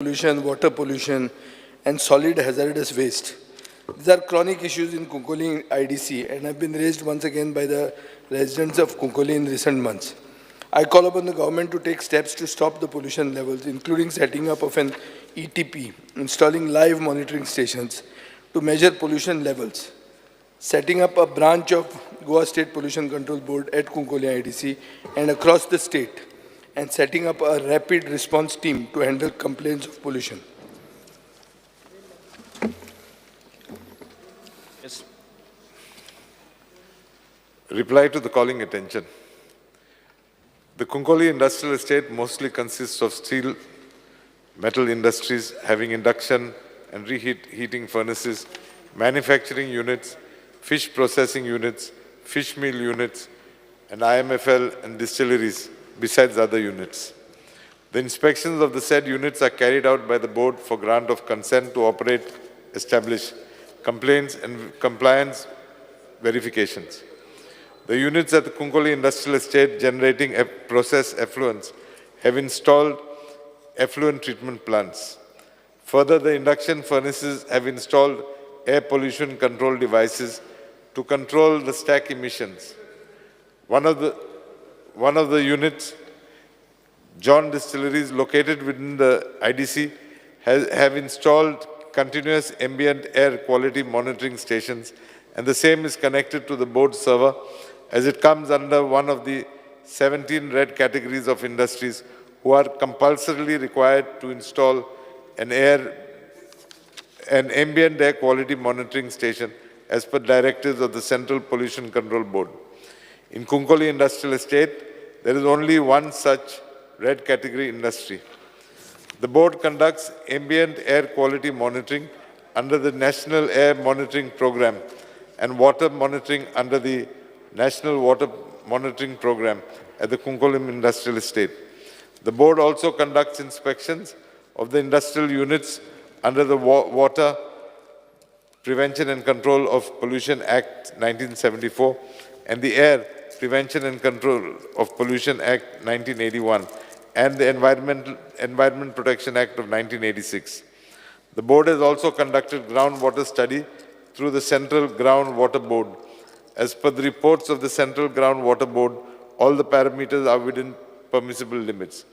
pollution, water pollution, and solid hazardous waste. These are chronic issues in Kunkoli IDC and have been raised once again by the residents of Kunkoli in recent months. I call upon the government to take steps to stop the pollution levels, including setting up of an ETP, installing live monitoring stations to measure pollution levels, setting up a branch of Goa State Pollution Control Board at Kunkoli IDC and across the state, and setting up a rapid response team to handle complaints of pollution. Yes. Reply to the calling attention. The Kunkoli industrial estate mostly consists of steel, metal industries having induction and reheating furnaces, manufacturing units, fish processing units, fish meal units, and IMFL and distilleries, besides other units. The inspections of the said units are carried out by the board for grant of consent to operate, establish complaints and compliance verifications. The units at the Kunkoli Industrial Estate generating process effluents have installed effluent treatment plants. Further, the induction furnaces have installed air pollution control devices to control the stack emissions. One of the units, John Distilleries, located within the IDC, have installed continuous ambient air quality monitoring stations, and the same is connected to the board server as it comes under one of the 17 red categories of industries who are compulsorily required to install an ambient air quality monitoring station as per directives of the Central Pollution Control Board. In Kunkoli Industrial Estate, there is only one such red category industry. The board conducts ambient air quality monitoring under the National Air Monitoring Program and water monitoring under the National Water Monitoring Program at the Kunkoli Industrial Estate. The board also conducts inspections of the industrial units under the Water Prevention and Control of Pollution Act 1974 and the Air Prevention and Control of Pollution Act 1981 and the Environment Protection Act of 1986. The board has also conducted groundwater study through the Central Groundwater Board. As per the reports of the Central Groundwater Board, all the parameters are within permissible limits.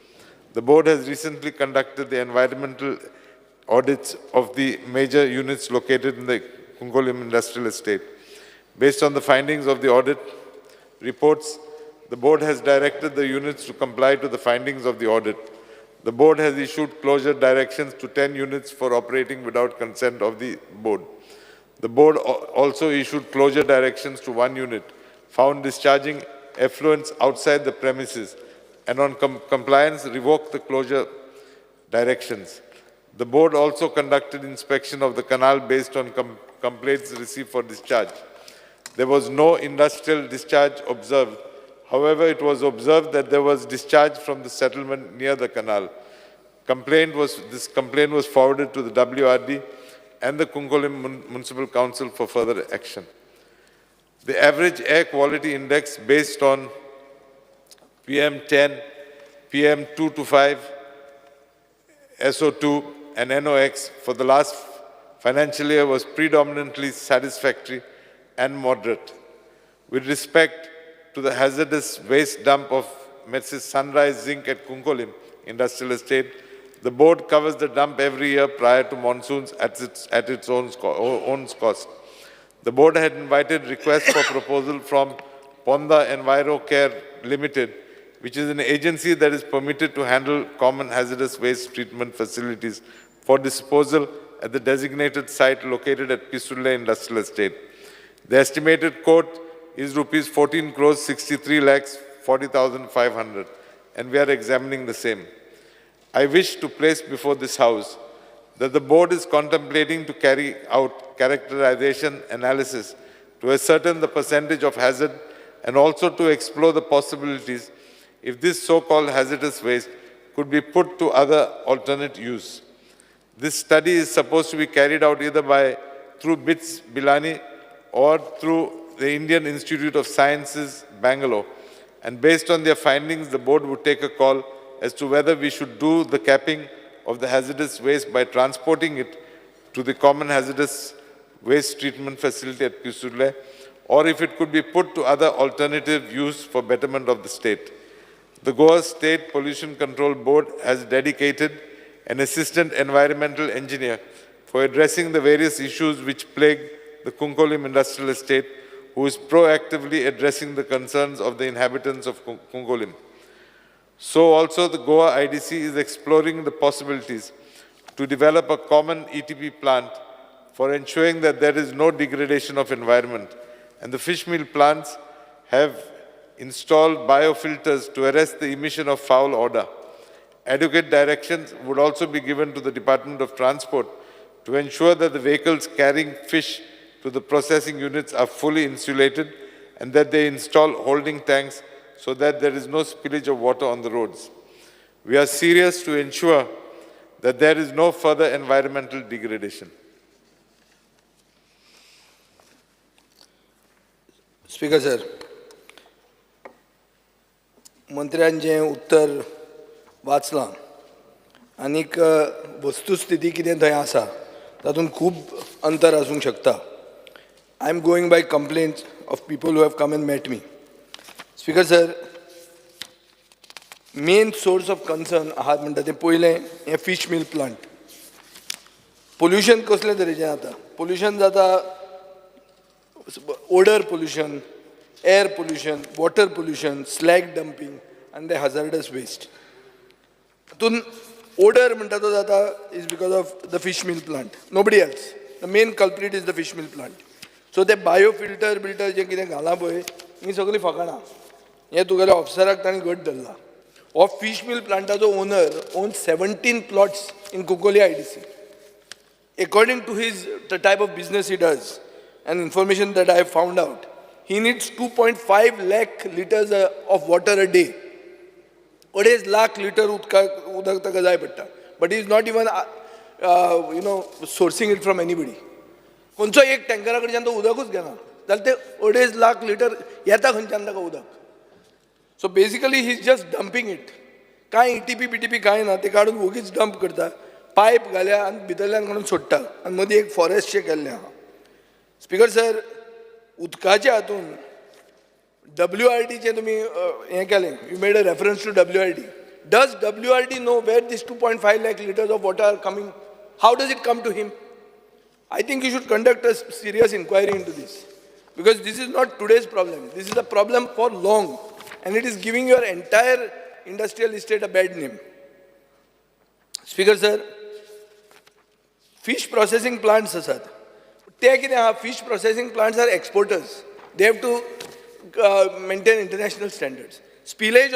The board has recently conducted the environmental audits of the major units located in the Kunkoli Industrial Estate. Based on the findings of the audit reports, the board has directed the units to comply to the findings of the audit. The board has issued closure directions to 10 units for operating without consent of the board. The board also issued closure directions to one unit found discharging effluents outside the premises and on compliance revoked the closure directions. The board also conducted inspection of the canal based on complaints received for discharge. There was no industrial discharge observed. However, it was observed that there was discharge from the settlement near the canal. This complaint was forwarded to the WRD and the Kunkoli Municipal Council for further action. The average air quality index based on PM10, PM225, SO2 and NOx for the last financial year was predominantly satisfactory and moderate. With respect to the hazardous waste dump of Mrs. Sunrise Zinc at Kunkoli Industrial Estate, the board covers the dump every year prior to monsoons at its own cost. The board had invited requests for proposal from Ponda Enviro Care Limited, which is an agency that is permitted to handle common hazardous waste treatment facilities for disposal at the designated site located at Pisulle Industrial Estate. The estimated quote is rupees 14 crores 63 lakhs 40,500, and we are examining the same. I wish to place before this House that the board is contemplating to carry out characterization analysis to ascertain the percentage of hazard and also to explore the possibilities if this so-called hazardous waste could be put to other alternate use. This study is supposed to be carried out either through BITS Bilani or through the Indian Institute of Sciences, Bangalore. And based on their findings, the board would take a call as to whether we should do the capping of the hazardous waste by transporting it to the common hazardous waste treatment facility at Pisule, or if it could be put to other alternative use for betterment of the state. The Goa State Pollution Control Board has dedicated an assistant environmental engineer for addressing the various issues which plague the Kunkolim Industrial Estate, who is proactively addressing the concerns of the inhabitants of Kunkolim. So also the Goa IDC is exploring the possibilities to develop a common ETP plant for ensuring that there is no degradation of environment, and the fish meal plants have installed biofilters to arrest the emission of foul odor. Adequate directions would also be given to the Department of Transport to ensure that the vehicles carrying fish to the processing units are fully insulated and that they install holding tanks so that there is no spillage of water on the roads. We are serious to ensure that there is no further environmental degradation. Speaker sir, मंत्र्यांचें उत्तर वाचलां आनीक वस्तुस्थिती कितें थंय आसा तातूंत खूब अंतर आसूंक शकता. I am going by complaints of people who have come and met me. Speaker sir, main source of concern आहात म्हणटा तें पयलें हें fish meal plant. Pollution कसले तरेचें जाता? Pollution जाता odor pollution, air pollution, water pollution, slag dumping, and the hazardous waste. Odor is because of the fish meal plant. Nobody else. The main culprit is the fish meal plant. So the biofilter जे कितें घाला पळय ही सगळी फकाणां. हें तुगेल्या ऑफिसराक ताणें घट धरला. हो fish meal plantaचो owner owns 17 plots in Kukoli IDC. According to the type of business he does, and information that I have found out, he needs 2.5 lakh liters of water a day. 2.5 lakh liters udak taka jay patta. But he is not even, sourcing it from anybody. Koncho ek tanker कडच्यान तो उदकूच घेना. जाल्यार ते 2.5 lakh liters येता खंयच्यान ताका उदक. So basically he is just dumping it. कांय ETP BTP कांय ना, ते काडून वगीच डंप करता. पायप घाल्या आनी भितरल्यान काडून सोडटा. आनी मदीं एक फॉरेस्टशें केल्लें आहा. Speaker sir, उदकाच्या हातून WRDचे तुम्ही हें केलें, you made a reference to WRD. Does WRD know where these 2.5 lakh liters of water are coming? How does it come to him? I think you should conduct a serious inquiry into this. Because this is not today's problem. This is a problem for long. And it is giving your entire industrial estate a bad name. Speaker sir, fish processing plants asat. Fish processing plants are exporters. They have to maintain international standards. Spillage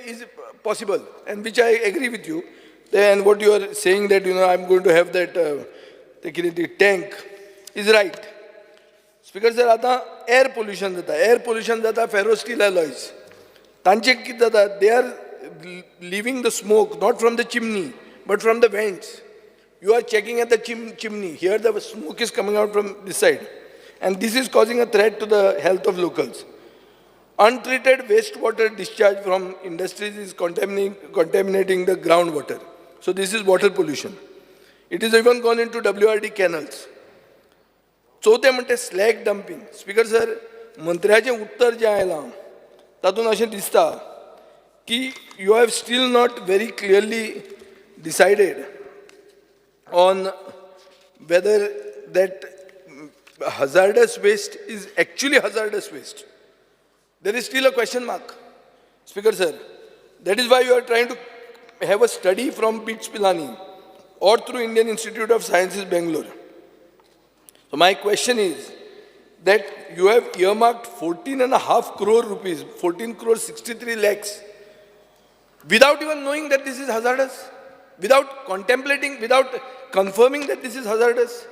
is possible, and which I agree with you. Then what you are saying that I'm going to have that the tank is right. Speaker sir, आता air pollution जाता ferrosteel alloys. तांचे कितें जाता? They are leaving the smoke not from the chimney but from the vents. You are checking at the chimney. Here the smoke is coming out from this side. And this is causing a threat to the health of locals. Untreated wastewater discharge from industries is contaminating the groundwater. So this is water pollution. It is even gone into WRD canals. चौथे म्हणते slag dumping. Speaker sir, मंत्र्याचे उत्तर जे आयलां तातूंत अशें दिसता की you have still not very clearly decided on whether that hazardous waste is actually hazardous waste. There is still a question mark, Speaker sir. That is why you are trying to have a study from BITS Pilani or through Indian Institute of Sciences, Bangalore. So my question is that you have earmarked 14.5 crore rupees, 14 crore 63 lakhs, without even knowing that this is hazardous, without contemplating, without confirming that this is hazardous.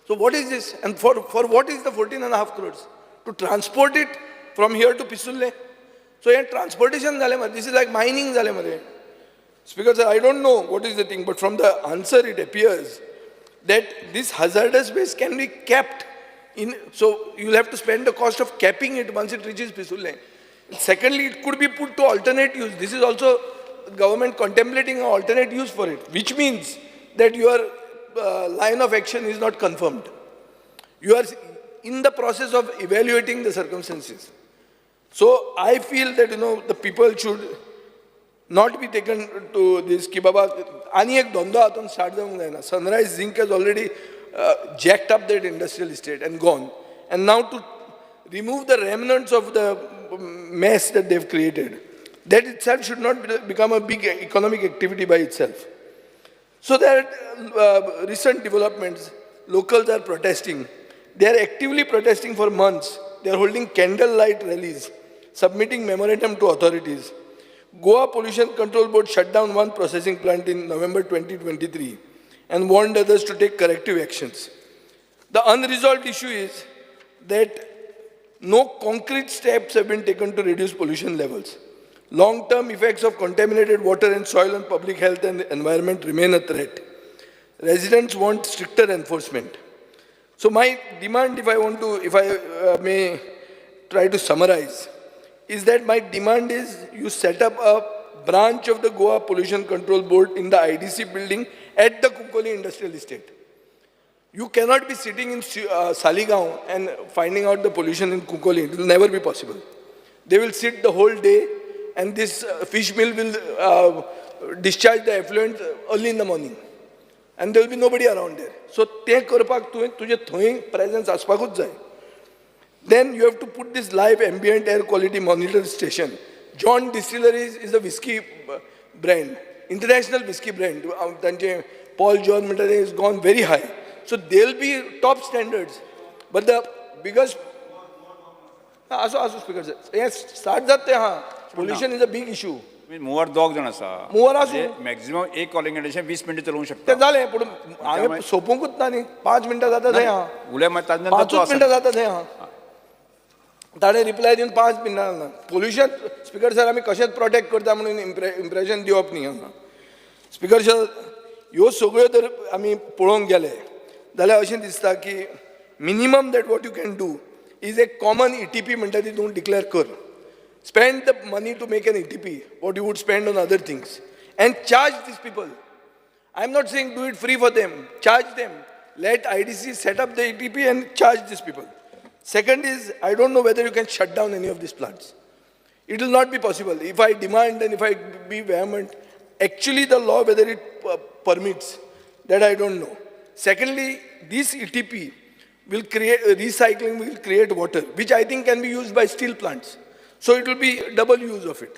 So what is this? And for what is the 14.5 crores? To transport it from here to Pisulle? So here transportation, this is like mining. Speaker sir, I don't know what is the thing, but from the answer it appears that this hazardous waste can be capped in, so you will have to spend the cost of capping it once it reaches Pisulle. Secondly, it could be put to alternate use. This is also government contemplating an alternate use for it, which means that your line of action is not confirmed. You are in the process of evaluating the circumstances. So I feel that, the people should not be taken to this, ki baba, ani ek dhanda haton start जावंक जायना. Sunrise Zinc has already jacked up that industrial estate and gone. And now to remove the remnants of the mess that they've created, that itself should not become a big economic activity by itself. So there are recent developments. Locals are protesting. They are actively protesting for months. They are holding candlelight rallies, submitting memorandum to authorities. Goa Pollution Control Board shut down one processing plant in November 2023 and warned others to take corrective actions. The unresolved issue is that no concrete steps have been taken to reduce pollution levels. Long-term effects of contaminated water and soil on public health and environment remain a threat. Residents want stricter enforcement. So my demand, if I may try to summarize, is that my demand is you set up a branch of the Goa Pollution Control Board in the IDC building at the Kunkoli Industrial Estate. You cannot be sitting in Saligaon and finding out the pollution in Kunkoli. It will never be possible. They will sit the whole day and this fish mill will discharge the effluent early in the morning. And there will be nobody around there. So te करपाक तुझे थंय presence आसपाकूच जाय. Then you have to put this live ambient air quality monitor station. John Distilleries is a whiskey brand, international whiskey brand. Paul John has gone very high. So they'll be top standards. But the biggest... speaker sir. Yes, start that. Pollution is a big issue. मूवर दोग जण आसा mover आसूं maximum एक calling condition 20 मिनिटां चलोवंक ते शकता जालें पूण हांवें सोंपूंकूच ना न्ही 5 मिनटां जाता थंय हां उलय मागीर ताजे 5 मिनटां जाता थंय हां ताणें रिप्लाय दिवन 5 मिनटां ना पोल्युशन स्पीकर सर आमी कशेंच प्रोटेक्ट करता म्हणून इम्प्रेशन दिवप न्ही हांगा स्पीकर सर ह्यो सगळ्यो जर आमी पळोवंक गेले जाल्यार अशें दिसता की minimum that what you can do is a common ETP म्हणटा ती तूं डिक्लेअर कर. Spend the money to make an ETP, what you would spend on other things. And charge these people. I'm not saying do it free for them. Charge them. Let IDC set up the ETP and charge these people. Second is, I don't know whether you can shut down any of these plants. It will not be possible. If I demand and if I be vehement, actually the law, whether it permits, that I don't know. Secondly, this ETP will create, recycling will create water, which I think can be used by steel plants. So it will be double use of it.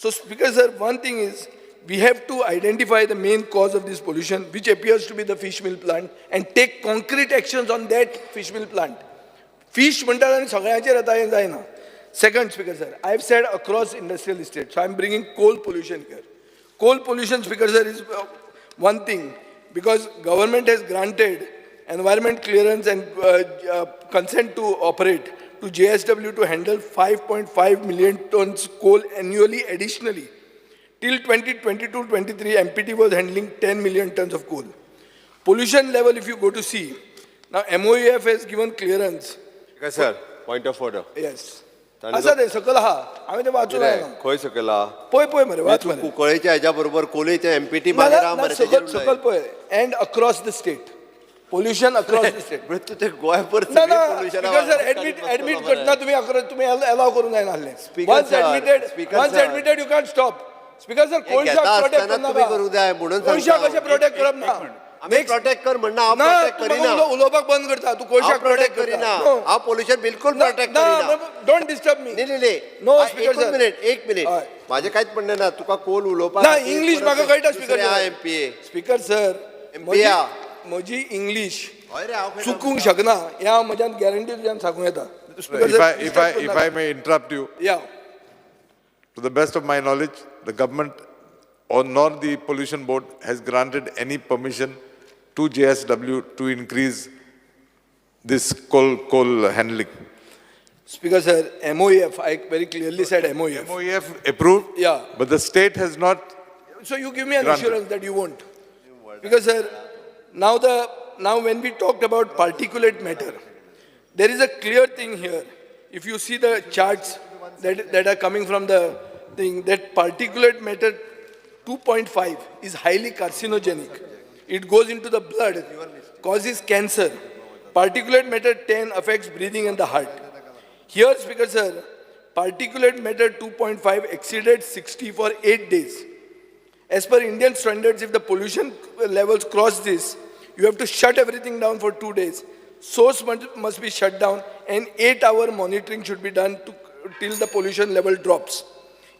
So Speaker sir, one thing is, we have to identify the main cause of this pollution, which appears to be the fish mill plant, and take concrete actions on that fish mill plant. Fish म्हणटा आनी सगळ्यांचेर येता हें जायना. Second, Speaker sir, I've said across industrial estates, so I'm bringing coal pollution here. Coal pollution, Speaker sir, is one thing, because government has granted environment clearance and consent to operate to JSW to handle 5.5 million tons coal annually additionally. Till 2022-23, MPT was handling 10 million tons of coal. Pollution level, if you go to see, now MOEF has given clearance. Yes, sir. Point of order. Yes. असं ते सकल आहा आम्ही ते वाचून आहे ना खंय सकला पळय पळय मरे वाच मरे कुंकळेच्या हेच्या बरोबर कोलयच्या एमपीटी मागीर हा मरे सकल पळय and across the state pollution across the state. तू ते गोय परत No, no, because sir, admit करना तुम्ही allow करून जायना हल्ले. Once admitted, you can't stop. Speaker sir, कोळशा protect करना तुम्ही करू द्या म्हणून कोळशा कशे protect करप ना. आम्ही प्रोटेक्ट कर म्हणना हांव प्रोटेक्ट करिना. उलोवपाक बंद करता. तू कोळशा प्रोटेक्ट करिना. हांव पोल्युशन बिलकुल प्रोटेक्ट करिना. Don't disturb me. नाही. No, speaker sir. एक मिनिट. माझे काहीच म्हणणे ना तुका कोल उलोवपाक. ना इंग्लिश म्हाका कळटा speaker sir. MPa. Speaker sir. MPa. म्हजी इंग्लिश चुकूंक शकना ह्या म्हज्यान गॅरंटी तुज्यान सांगूं येता. If I may interrupt you, yeah. To the best of my knowledge, the government or nor the pollution board has granted any permission to JSW to increase this coal handling. Speaker sir, MOEF, I very clearly said MOEF. MOEF approved, yeah, but the state has not. So you give me an granted. assurance that you won't. Because sir, now when we talked about particulate matter, there is a clear thing here. If you see the charts that are coming from the thing, that particulate matter 2.5 is highly carcinogenic. It goes into the blood, causes cancer. Particulate matter 10 affects breathing and the heart. Here, Speaker Sir, particulate matter 2.5 exceeded 60 for 8 days. As per Indian standards, if the pollution levels cross this, you have to shut everything down for 2 days. Source must be shut down and 8-hour monitoring should be done till the pollution level drops.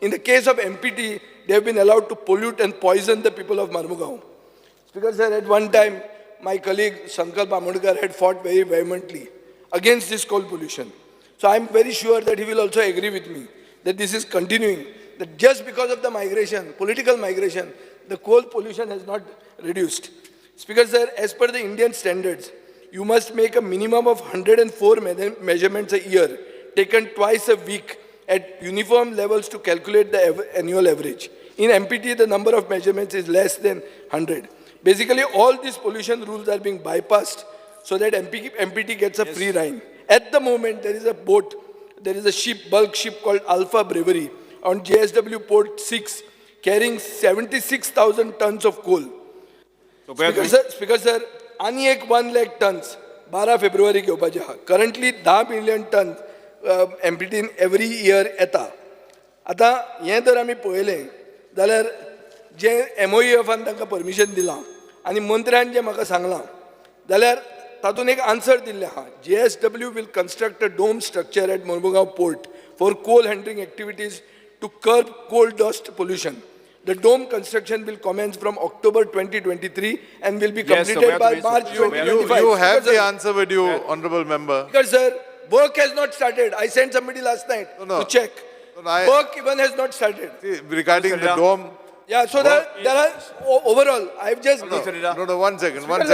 In the case of MPT, they have been allowed to pollute and poison the people of Marmugao. Speaker Sir, at one time, my colleague Sankalp Amodkar had fought very vehemently against this coal pollution. So I am very sure that he will also agree with me that this is continuing, that just because of the migration, political migration, the coal pollution has not reduced. Speaker Sir, as per the Indian standards, you must make a minimum of 104 measurements a year, taken twice a week at uniform levels to calculate the annual average. In MPT, the number of measurements is less than 100. Basically, all these pollution rules are being bypassed so that MPT gets a free ride. At the moment, there is a boat, there is a ship, bulk ship called Alpha Bravery on JSW Port 6 carrying 76,000 tons of coal. Speaker Sir, आणि एक 1 lakh tons 12 February घेवपाचे आहा. Currently 10 million tons MPT every year येता. आतां हें जर आमी पळयलें जाल्यार जे MOEFन तांकां परमिशन दिलां आनी मंत्र्यान जें म्हाका सांगलां जाल्यार तातूंत एक आन्सर दिल्लें आहा. JSW will construct a dome structure at Mormugao port for coal handling activities to curb coal dust pollution. The dome construction will commence from October 2023 and will be completed by March 2025. You have Because, the answer with you, Honorable Member. Because, sir, work has not started. I sent somebody last night to check. Work even has not started. See, regarding the dome. Yeah, so there are overall, I've just... No, 1 second. One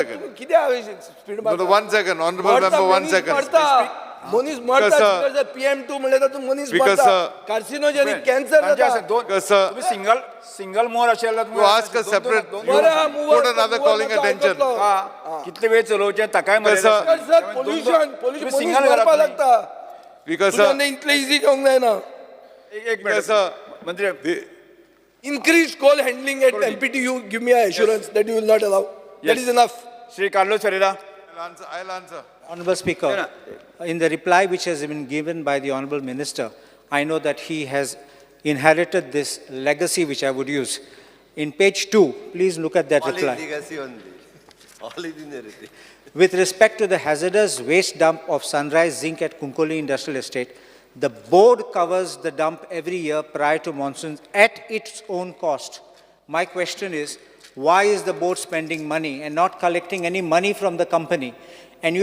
second, Honorable Member, 1 second. Moniz marta, PM2 म्हणले तर तू मनीस marta. Carcinogenic cancer जाता. तुम्ही single मोर असेल You ask a separate, you put another calling attention. कितले वेळ चलवचे ताकाय Pollution सिंगल करपा लागता. Because तुझ्या इतले इझी घेवंक जायना. एक मिनिट मंत्री Increased coal handling at MPT, you give me an assurance that you will not allow. That is enough. Shri Carlo Ferreira. I'll answer. Honorable Speaker, in the reply which has been given by the Honorable Minister, I know that he has inherited this legacy which I would use. In page 2, please look at that All is reply. legacy only. All is inherited. With respect to the hazardous waste dump of Sunrise Zinc at Kunkoli Industrial Estate, the board covers the dump every year prior to monsoons at its own cost. My question is, why is the board spending money and not collecting any money from the company? And you